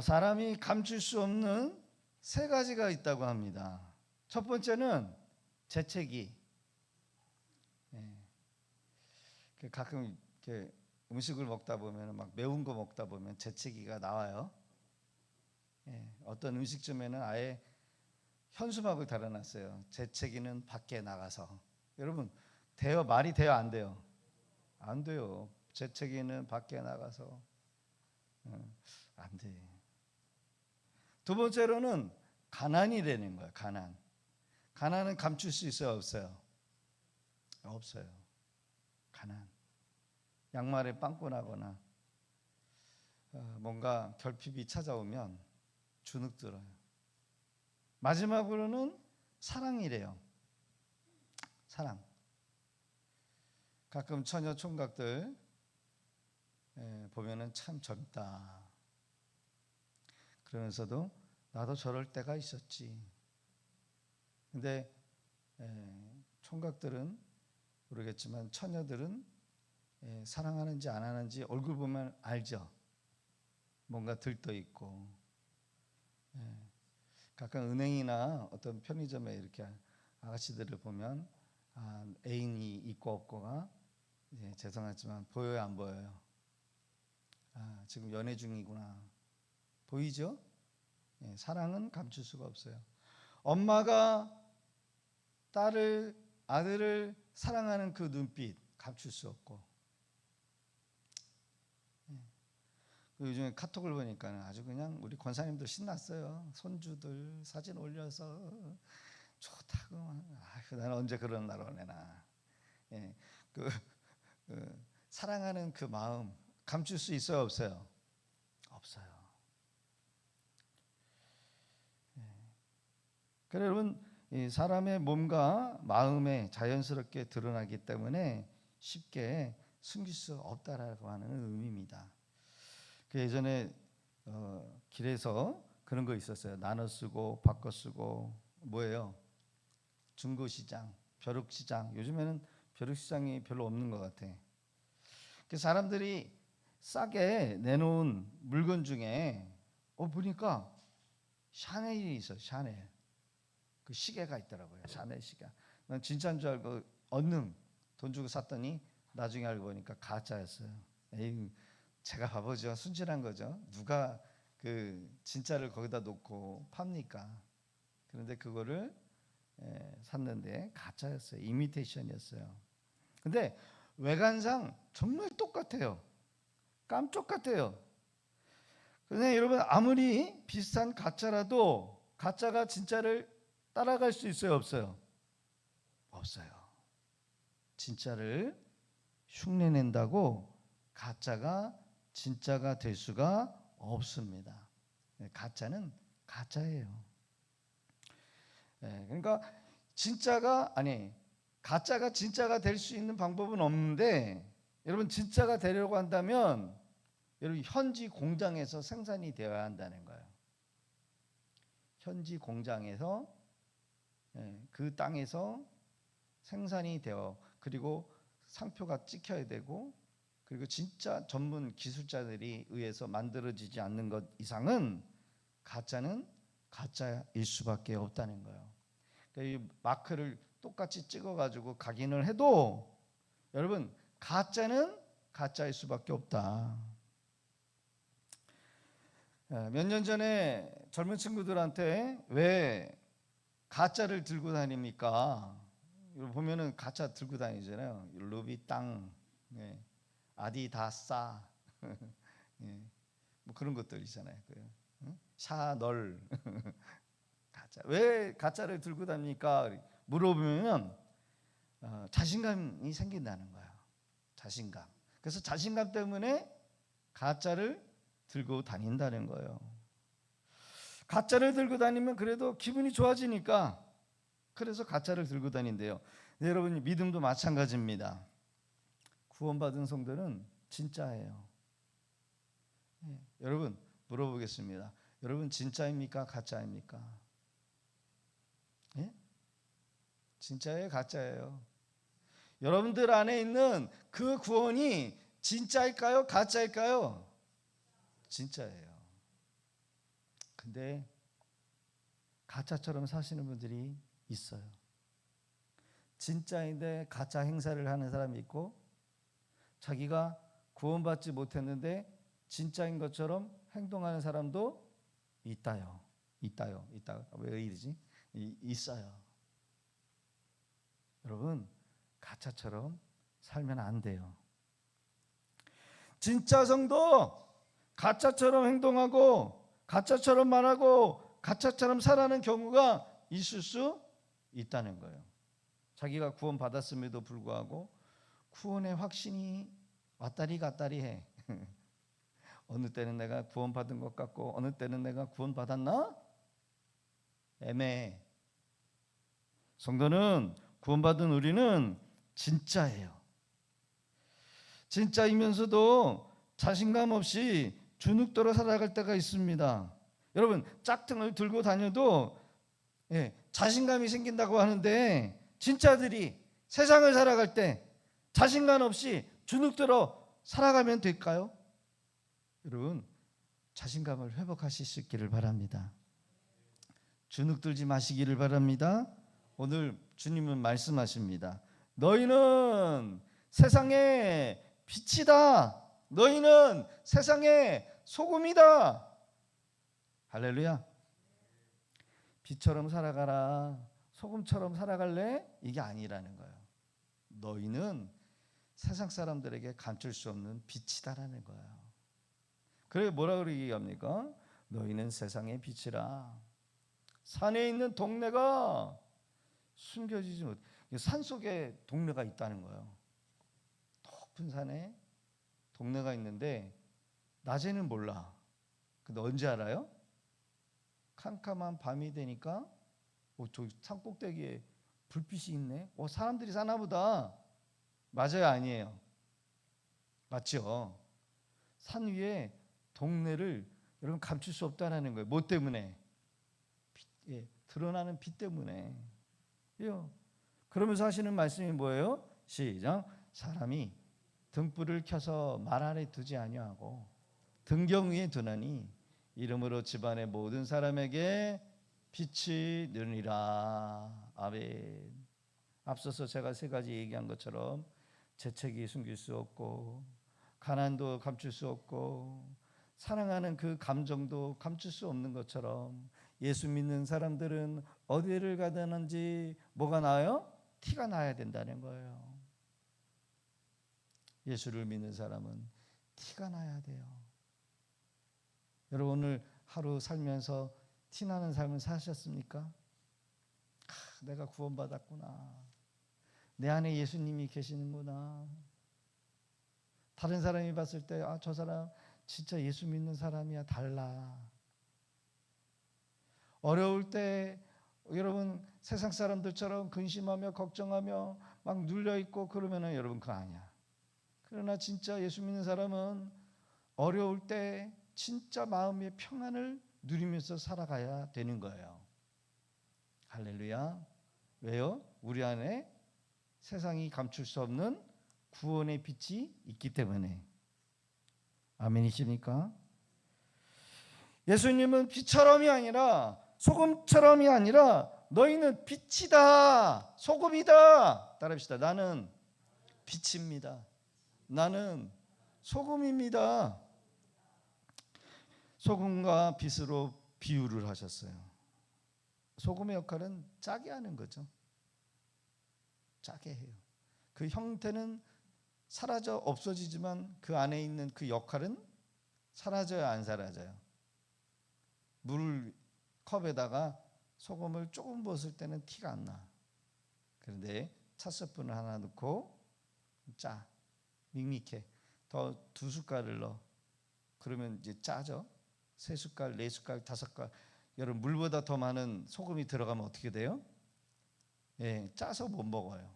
사람이 감출 수 없는 세 가지가 있다고 합니다. 첫 번째는 재채기. 가끔 이렇게 음식을 먹다 보면 막 매운 거 먹다 보면 재채기가 나와요. 어떤 음식점에는 아예 현수막을 달아놨어요. 재채기는 밖에 나가서. 여러분 돼요? 말이 돼요? 안 돼요? 안 돼요. 재채기는 밖에 나가서 안 돼. 두 번째로는 가난이라는 거예요. 가난은 감출 수 있어요? 없어요? 없어요. 가난. 양말에 빵꾸 나거나 뭔가 결핍이 찾아오면 주눅 들어요. 마지막으로는 사랑이래요. 사랑. 가끔 처녀 총각들 보면은 참 젊다. 그러면서도 나도 저럴 때가 있었지. 근데 총각들은 모르겠지만 처녀들은 사랑하는지 안 하는지 얼굴 보면 알죠. 뭔가 들떠 있고. 가끔 은행이나 어떤 편의점에 이렇게 아가씨들을 보면 애인이 있고 없고가 죄송하지만 보여요, 안 보여요? 지금 연애 중이구나. 보이죠? 사랑은 감출 수가 없어요. 엄마가 딸을, 아들을 사랑하는 그 눈빛 감출 수 없고. 요즘에 카톡을 보니까 아주 그냥 우리 권사님들 신났어요. 손주들 사진 올려서 좋다고. 나는 언제 그런 날 오내나. 사랑하는 그 마음 감출 수 있어요, 없어요? 없어요. 그래 여러분, 사람의 몸과 마음에 자연스럽게 드러나기 때문에 쉽게 숨길 수 없다라고 하는 의미입니다. 예전에 길에서 그런 거 있었어요. 나눠 쓰고 바꿔 쓰고. 뭐예요? 중고시장, 벼룩시장. 요즘에는 벼룩시장이 별로 없는 것 같아. 사람들이 싸게 내놓은 물건 중에 보니까 샤넬이 있어요. 샤넬. 그 시계가 있더라고요. 샤넬 시계. 난 진짜인 줄 알고 얼른 돈 주고 샀더니 나중에 알고 보니까 가짜였어요. 에이, 제가 바보죠. 순진한 거죠. 누가 그 진짜를 거기다 놓고 팝니까? 그런데 그거를 샀는데 가짜였어요. 이미테이션이었어요. 근데 외관상 정말 똑같아요. 깜짝 같아요. 그런데 여러분 아무리 비슷한 가짜라도 가짜가 진짜를 따라갈 수 있어요? 없어요? 없어요. 진짜를 흉내낸다고 가짜가 진짜가 될 수가 없습니다. 가짜는 가짜예요. 그러니까 가짜가 진짜가 될 수 있는 방법은 없는데, 여러분 진짜가 되려고 한다면 여러분 현지 공장에서 생산이 되어야 한다는 거예요. 현지 공장에서 그 땅에서 생산이 되어, 그리고 상표가 찍혀야 되고, 그리고 진짜 전문 기술자들이 의해서 만들어지지 않는 것 이상은 가짜는 가짜일 수밖에 없다는 거예요. 그러니까 이 마크를 똑같이 찍어가지고 각인을 해도 여러분 가짜는 가짜일 수밖에 없다. 몇 년 전에 젊은 친구들한테 왜 가짜를 들고 다닙니까? 보면은 가짜 들고 다니잖아요. 루비땅, 아디다사, 뭐 그런 것들 있잖아요. 샤널. 가짜. 왜 가짜를 들고 다닙니까? 물어보면 자신감이 생긴다는 거예요. 자신감. 그래서 자신감 때문에 가짜를 들고 다닌다는 거예요. 가짜를 들고 다니면 그래도 기분이 좋아지니까, 그래서 가짜를 들고 다닌대요. 네, 여러분 믿음도 마찬가지입니다. 구원받은 성도는 진짜예요. 여러분 물어보겠습니다. 여러분 진짜입니까? 가짜입니까? 진짜예요? 가짜예요? 여러분들 안에 있는 그 구원이 진짜일까요? 가짜일까요? 진짜예요. 근데 가짜처럼 사시는 분들이 있어요. 진짜인데 가짜 행사를 하는 사람이 있고, 자기가 구원받지 못했는데 진짜인 것처럼 행동하는 사람도 있다요. 왜 이러지? 있어요. 여러분, 가짜처럼 살면 안 돼요. 진짜 성도 가짜처럼 행동하고 가짜처럼 말하고 가짜처럼 살아가는 경우가 있을 수 있다는 거예요. 자기가 구원 받았음에도 불구하고 구원의 확신이 왔다리 갔다리 해. 어느 때는 내가 구원 받은 것 같고 어느 때는 내가 구원 받았나? 애매해. 성도는, 구원받은 우리는 진짜예요. 진짜이면서도 자신감 없이 주눅들어 살아갈 때가 있습니다. 여러분, 짝퉁을 들고 다녀도 자신감이 생긴다고 하는데, 진짜들이 세상을 살아갈 때 자신감 없이 주눅들어 살아가면 될까요? 여러분, 자신감을 회복하실 수 있기를 바랍니다. 주눅들지 마시기를 바랍니다. 오늘 주님은 말씀하십니다. 너희는 세상의 빛이다. 너희는 세상의 소금이다. 할렐루야. 빛처럼 살아가라, 소금처럼 살아갈래? 이게 아니라는 거예요. 너희는 세상 사람들에게 감출 수 없는 빛이다라는 거예요. 그래, 뭐라 얘기합니까? 너희는 세상의 빛이라. 산에 있는 동네가 숨겨지지 못. 산 속에 동네가 있다는 거예요. 높은 산에 동네가 있는데 낮에는 몰라. 근데 언제 알아요? 캄캄한 밤이 되니까 저 산 꼭대기에 불빛이 있네. 사람들이 사나 보다. 맞아요, 아니에요? 맞죠? 산 위에 동네를 여러분 감출 수 없다는 거예요. 뭐 때문에? 드러나는 빛 때문에. 그러면서 하시는 말씀이 뭐예요? 시작. 사람이 등불을 켜서 말 아래 두지 아니하고 등경 위에 두나니 이름으로 집안의 모든 사람에게 빛이 되느니라. 아멘. 앞서서 제가 세 가지 얘기한 것처럼 재책이 숨길 수 없고 가난도 감출 수 없고 사랑하는 그 감정도 감출 수 없는 것처럼 예수 믿는 사람들은 어디를 가든지 뭐가 나요? 티가 나야 된다는 거예요. 예수를 믿는 사람은 티가 나야 돼요. 여러분, 오늘 하루 살면서 티나는 삶을 사셨습니까? 내가 구원받았구나. 내 안에 예수님이 계시는구나. 다른 사람이 봤을 때 저 사람 진짜 예수 믿는 사람이야. 달라. 어려울 때 여러분 세상 사람들처럼 근심하며 걱정하며 막 눌려있고 그러면은 여러분 그거 아니야. 그러나 진짜 예수 믿는 사람은 어려울 때 진짜 마음의 평안을 누리면서 살아가야 되는 거예요. 할렐루야. 왜요? 우리 안에 세상이 감출 수 없는 구원의 빛이 있기 때문에. 아멘이십니까? 예수님은 빛처럼이 아니라 소금처럼이 아니라 너희는 빛이다, 소금이다. 따라합시다. 나는 빛입니다. 나는 소금입니다. 소금과 빛으로 비유를 하셨어요. 소금의 역할은 짜게 하는 거죠. 짜게 해요. 그 형태는 사라져 없어지지만 그 안에 있는 그 역할은 사라져요, 안 사라져요? 물 컵에다가 소금을 조금 부었을 때는 티가 안 나. 그런데 찻스푼을 하나 넣고 짜, 밋밋해. 더 2숟갈을 넣어. 그러면 이제 짜죠. 3숟갈, 4숟갈, 5숟갈. 여러분, 물보다 더 많은 소금이 들어가면 어떻게 돼요? 짜서 못 먹어요.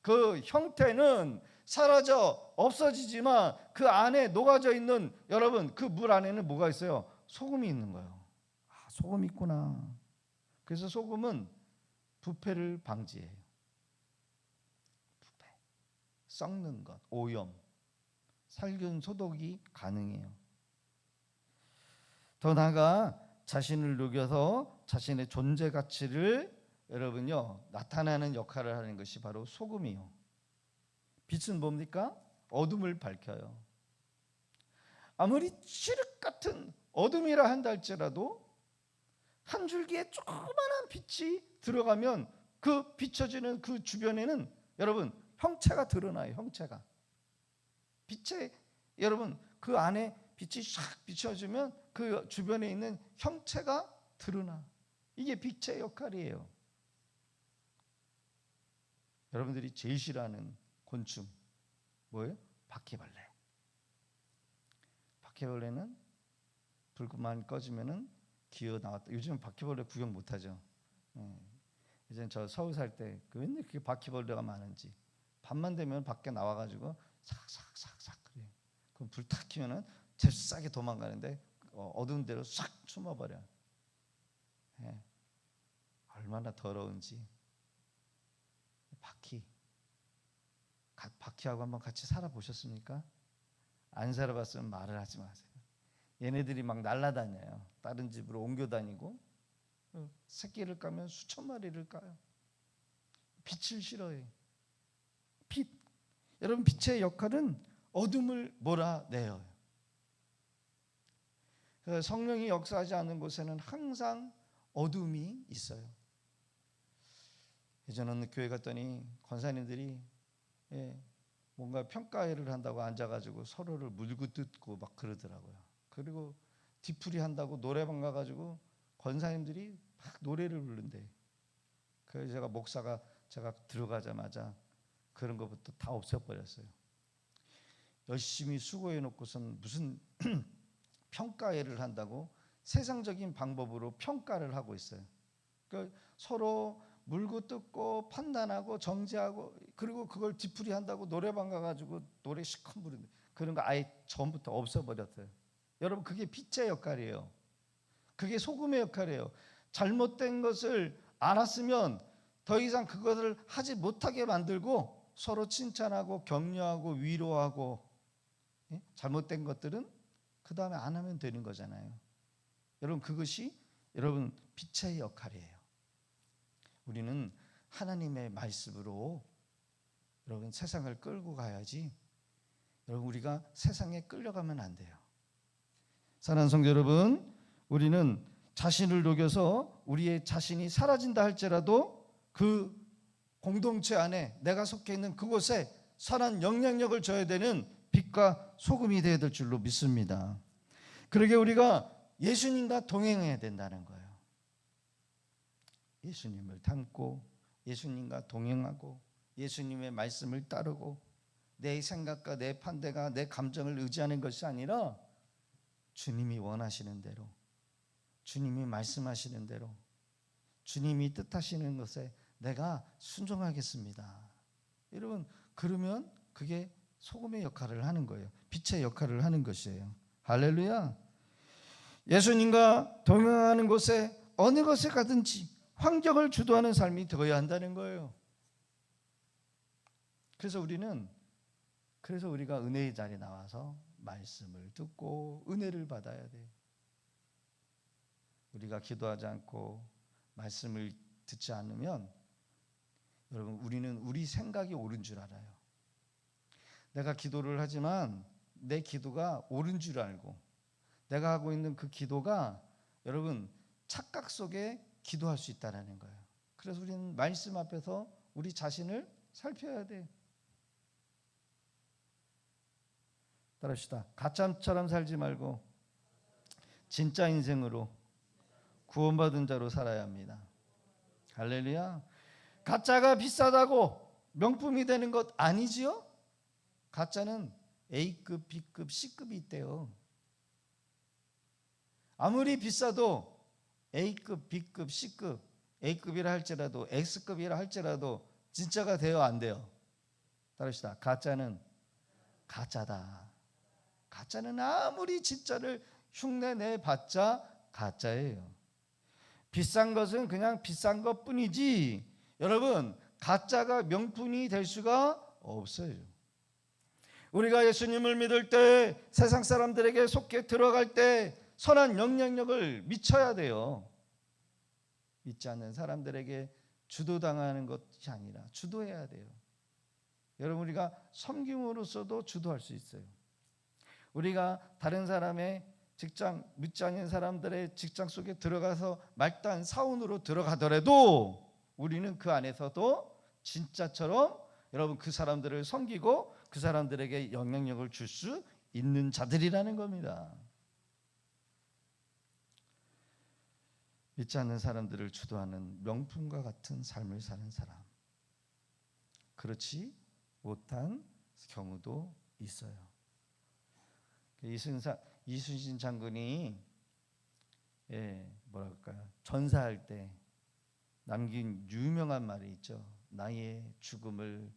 그 형태는 사라져 없어지지만 그 안에 녹아져 있는, 여러분, 그 물 안에는 뭐가 있어요? 소금이 있는 거예요. 소금 있구나. 그래서 소금은 부패를 방지해요. 부패, 썩는 것, 오염, 살균 소독이 가능해요. 더 나아가 자신을 녹여서 자신의 존재 가치를 여러분요 나타내는 역할을 하는 것이 바로 소금이요. 빛은 뭡니까? 어둠을 밝혀요. 아무리 칠흑 같은 어둠이라 한다 할지라도 한 줄기의 조그마한 빛이 들어가면 그 비춰지는 그 주변에는 여러분 형체가 드러나요. 형체가 빛에 여러분 그 안에 빛이 샥 비춰지면 그 주변에 있는 형체가 드러나. 이게 빛의 역할이에요. 여러분들이 제일 싫어하는 곤충 뭐예요? 바퀴벌레. 바퀴벌레는 불만 꺼지면은 기어 나왔다. 요즘은 바퀴벌레 구경 못하죠. 예전 저 서울 살 때 웬일 그렇게 바퀴벌레가 많은지 밤만 되면 밖에 나와가지고 삭삭삭삭 그래요. 그럼 불 탁 켜면은 잽싸게 도망가는데 어두운 데로 싹 숨어버려. 얼마나 더러운지. 바퀴하고 한번 같이 살아보셨습니까? 안 살아봤으면 말을 하지 마세요. 얘네들이 막 날아다녀요. 다른 집으로 옮겨 다니고 새끼를 까면 수천 마리를 까요. 빛을 싫어해요. 빛. 여러분 빛의 역할은 어둠을 몰아내요. 성령이 역사하지 않는 곳에는 항상 어둠이 있어요. 예전에 어느 교회 갔더니 권사님들이 뭔가 평가회를 한다고 앉아가지고 서로를 물고 뜯고 막 그러더라고요. 그리고 뒤풀이 한다고 노래방 가가지고 권사님들이 막 노래를 부른대. 그래서 제가 목사가 제가 들어가자마자 그런 것부터 다 없애버렸어요. 열심히 수고해놓고선 무슨 평가회를 한다고 세상적인 방법으로 평가를 하고 있어요. 그러니까 서로 물고 뜯고 판단하고 정죄하고 그리고 그걸 뒤풀이 한다고 노래방 가가지고 노래 시커 부르는 그런 거 아예 전부터 없애버렸어요. 여러분 그게 빛의 역할이에요. 그게 소금의 역할이에요. 잘못된 것을 알았으면 더 이상 그것을 하지 못하게 만들고 서로 칭찬하고 격려하고 위로하고 잘못된 것들은 그 다음에 안 하면 되는 거잖아요. 여러분 그것이 여러분 빛의 역할이에요. 우리는 하나님의 말씀으로 여러분 세상을 끌고 가야지. 여러분 우리가 세상에 끌려가면 안 돼요. 사랑하는 성도 여러분, 우리는 자신을 녹여서 우리의 자신이 사라진다 할지라도 그 공동체 안에 내가 속해 있는 그곳에 선한 영향력을 줘야 되는 빛과 소금이 되어야 될 줄로 믿습니다. 그러게 우리가 예수님과 동행해야 된다는 거예요. 예수님을 닮고 예수님과 동행하고 예수님의 말씀을 따르고 내 생각과 내 판단과 내 감정을 의지하는 것이 아니라 주님이 원하시는 대로 주님이 말씀하시는 대로 주님이 뜻하시는 것에 내가 순종하겠습니다. 여러분 그러면 그게 소금의 역할을 하는 거예요. 빛의 역할을 하는 것이에요. 할렐루야. 예수님과 동행하는 곳에 어느 곳에 가든지 환경을 주도하는 삶이 되어야 한다는 거예요. 그래서 우리가 은혜의 자리에 나와서 말씀을 듣고 은혜를 받아야 돼요. 우리가 기도하지 않고 말씀을 듣지 않으면 여러분 우리는 우리 생각이 옳은 줄 알아요. 내가 기도를 하지만 내 기도가 옳은 줄 알고 내가 하고 있는 그 기도가 여러분 착각 속에 기도할 수 있다는 거예요. 그래서 우리는 말씀 앞에서 우리 자신을 살펴야 돼. 따라합시다. 가짜처럼 살지 말고 진짜 인생으로 구원받은 자로 살아야 합니다. 할렐루야. 가짜가 비싸다고 명품이 되는 것 아니지요? 가짜는 A급, B급, C급이 있대요. 아무리 비싸도 A급, B급, C급, A급이라 할지라도 X급이라 할지라도 진짜가 돼요, 안 돼요? 따라합시다. 가짜는 가짜다. 가짜는 아무리 진짜를 흉내내봤자 가짜예요. 비싼 것은 그냥 비싼 것뿐이지 여러분 가짜가 명품이 될 수가 없어요. 우리가 예수님을 믿을 때 세상 사람들에게 속해 들어갈 때 선한 영향력을 미쳐야 돼요. 믿지 않는 사람들에게 주도당하는 것이 아니라 주도해야 돼요. 여러분, 우리가 섬김으로써도 주도할 수 있어요. 우리가 다른 사람의 직장, 믿지 않는 사람들의 직장 속에 들어가서 말단 사원으로 들어가더라도 우리는 그 안에서도 진짜처럼 여러분 그 사람들을 섬기고 그 사람들에게 영향력을 줄 수 있는 자들이라는 겁니다. 믿지 않는 사람들을 주도하는 명품과 같은 삶을 사는 사람, 그렇지 못한 경우도 있어요. 이순신 장군이 뭐랄까요, 전사할 때 남긴 유명한 말이 있죠. 나의 죽음을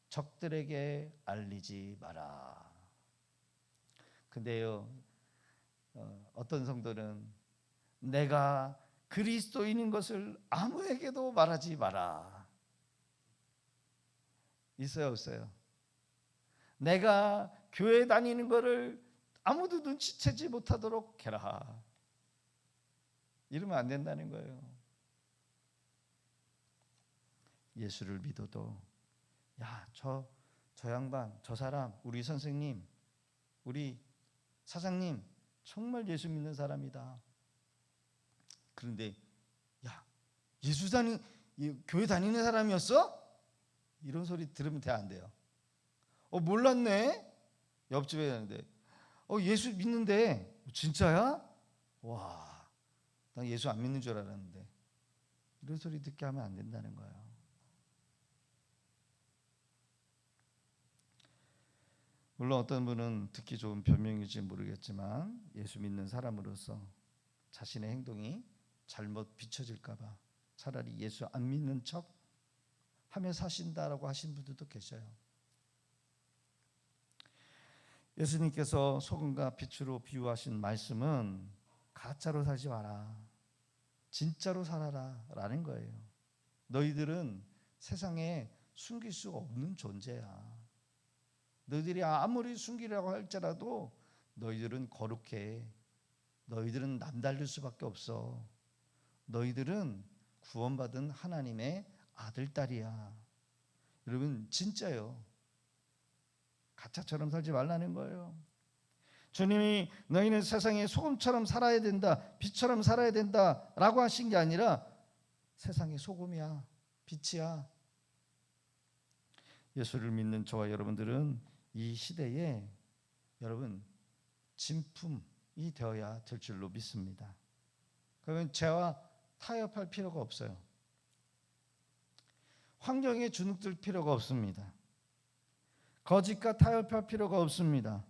적들에게 알리지 마라. 근데요, 어떤 성도는 내가 그리스도인인 것을 아무에게도 말하지 마라. 있어요, 없어요? 내가 교회 다니는 것을 아무도 눈치채지 못하도록 해라. 이러면 안 된다는 거예요. 예수를 믿어도 저 양반, 저 사람, 우리 선생님, 우리 사장님 정말 예수 믿는 사람이다. 그런데 교회 다니는 사람이었어? 이런 소리 들으면 안 돼요. 몰랐네. 옆집에 있는데 예수 믿는데 진짜야? 와, 난 예수 안 믿는 줄 알았는데. 이런 소리 듣게 하면 안 된다는 거예요. 물론 어떤 분은 듣기 좋은 변명일지 모르겠지만 예수 믿는 사람으로서 자신의 행동이 잘못 비춰질까 봐 차라리 예수 안 믿는 척 하며 사신다라고 하신 분들도 계셔요. 예수님께서 소금과 빛으로 비유하신 말씀은 가짜로 살지 마라, 진짜로 살아라 라는 거예요. 너희들은 세상에 숨길 수 없는 존재야. 너희들이 아무리 숨기려고 할지라도 너희들은 거룩해. 너희들은 남달릴 수밖에 없어. 너희들은 구원받은 하나님의 아들, 딸이야. 여러분, 진짜요. 가짜처럼 살지 말라는 거예요. 주님이 너희는 세상에 소금처럼 살아야 된다, 빛처럼 살아야 된다 라고 하신 게 아니라 세상의 소금이야, 빛이야. 예수를 믿는 저와 여러분들은 이 시대에 여러분 진품이 되어야 될 줄로 믿습니다. 그러면 죄와 타협할 필요가 없어요. 환경에 주눅들 필요가 없습니다. 거짓과 타협할 필요가 없습니다.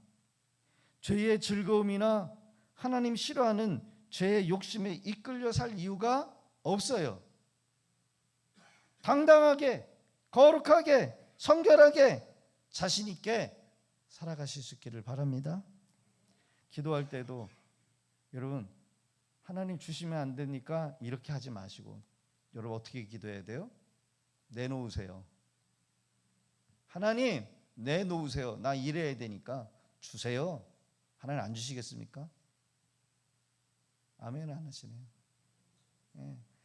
죄의 즐거움이나 하나님 싫어하는 죄의 욕심에 이끌려 살 이유가 없어요. 당당하게, 거룩하게, 성결하게, 자신 있게 살아가실 수 있기를 바랍니다. 기도할 때도 여러분 하나님 주시면 안 되니까 이렇게 하지 마시고, 여러분 어떻게 기도해야 돼요? 내놓으세요. 하나님 내놓으세요. 나 일해야 되니까 주세요. 하나님 안 주시겠습니까? 아멘 안 하시네요.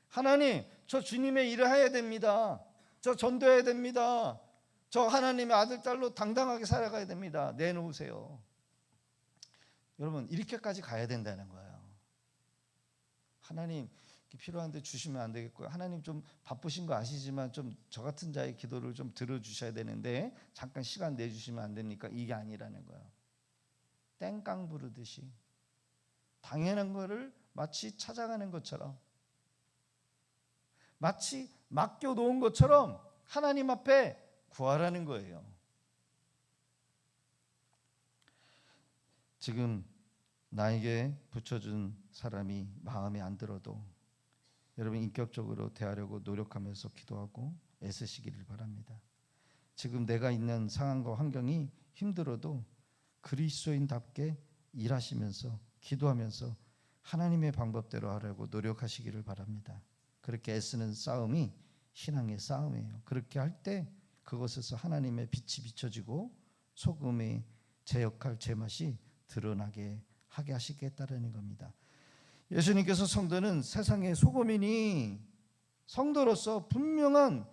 하나님 저 주님의 일을 해야 됩니다. 저 전도해야 됩니다. 저 하나님의 아들, 딸로 당당하게 살아가야 됩니다. 내놓으세요. 여러분 이렇게까지 가야 된다는 거예요. 하나님 필요한데 주시면 안 되겠고요. 하나님 좀 바쁘신 거 아시지만 좀 저 같은 자의 기도를 좀 들어주셔야 되는데 잠깐 시간 내주시면 안 됩니까? 이게 아니라는 거예요. 땡깡 부르듯이 당연한 거를 마치 찾아가는 것처럼, 마치 맡겨놓은 것처럼 하나님 앞에 구하라는 거예요. 지금 나에게 붙여준 사람이 마음에 안 들어도 여러분 인격적으로 대하려고 노력하면서 기도하고 애쓰시기를 바랍니다. 지금 내가 있는 상황과 환경이 힘들어도 그리스도인답게 일하시면서 기도하면서 하나님의 방법대로 하려고 노력하시기를 바랍니다. 그렇게 애쓰는 싸움이 신앙의 싸움이에요. 그렇게 할 때 그것에서 하나님의 빛이 비춰지고 소금의 제 역할, 제 맛이 드러나게 하게 하시겠다라는 겁니다. 예수님께서 성도는 세상의 소금이니 성도로서 분명한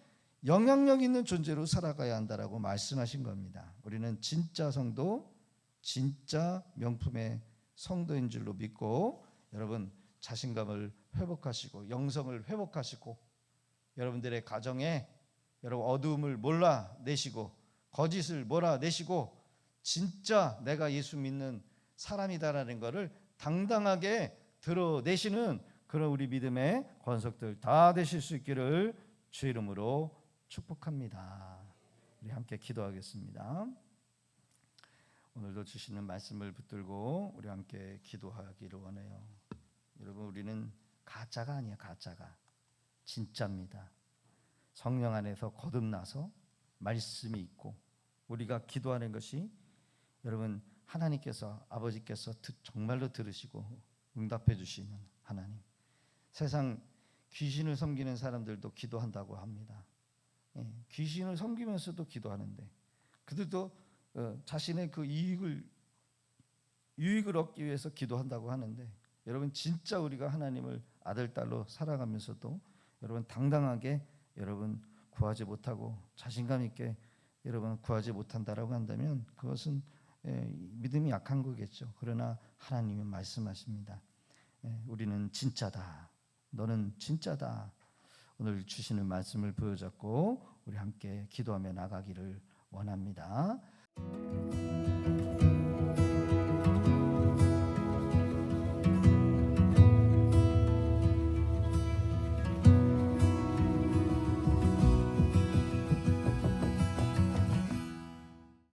영향력 있는 존재로 살아가야 한다라고 말씀하신 겁니다. 우리는 진짜 성도, 진짜 명품의 성도인 줄로 믿고 여러분 자신감을 회복하시고 영성을 회복하시고 여러분들의 가정에 여러분 어두움을 몰아내시고 거짓을 몰아내시고 진짜 내가 예수 믿는 사람이다라는 것을 당당하게 드러내시는 그런 우리 믿음의 권속들 다 되실 수 있기를 주의 이름으로 축복합니다. 우리 함께 기도하겠습니다. 오늘도 주시는 말씀을 붙들고 우리 함께 기도하기를 원해요. 여러분 우리는 가짜가 아니야. 가짜가 진짜입니다. 성령 안에서 거듭나서 말씀이 있고 우리가 기도하는 것이 여러분 하나님께서 아버지께서 정말로 들으시고 응답해 주시는 하나님. 세상 귀신을 섬기는 사람들도 기도한다고 합니다. 귀신을 섬기면서도 기도하는데 그들도 자신의 그 유익을 얻기 위해서 기도한다고 하는데 여러분 진짜 우리가 하나님을 아들 딸로 살아가면서도 여러분 당당하게 여러분 구하지 못하고 자신감 있게 여러분 구하지 못한다라고 한다면 그것은 믿음이 약한 거겠죠. 그러나 하나님이 말씀하십니다. 우리는 진짜다. 너는 진짜다. 오늘 주시는 말씀을 부여잡고 우리 함께 기도하며 나가기를 원합니다.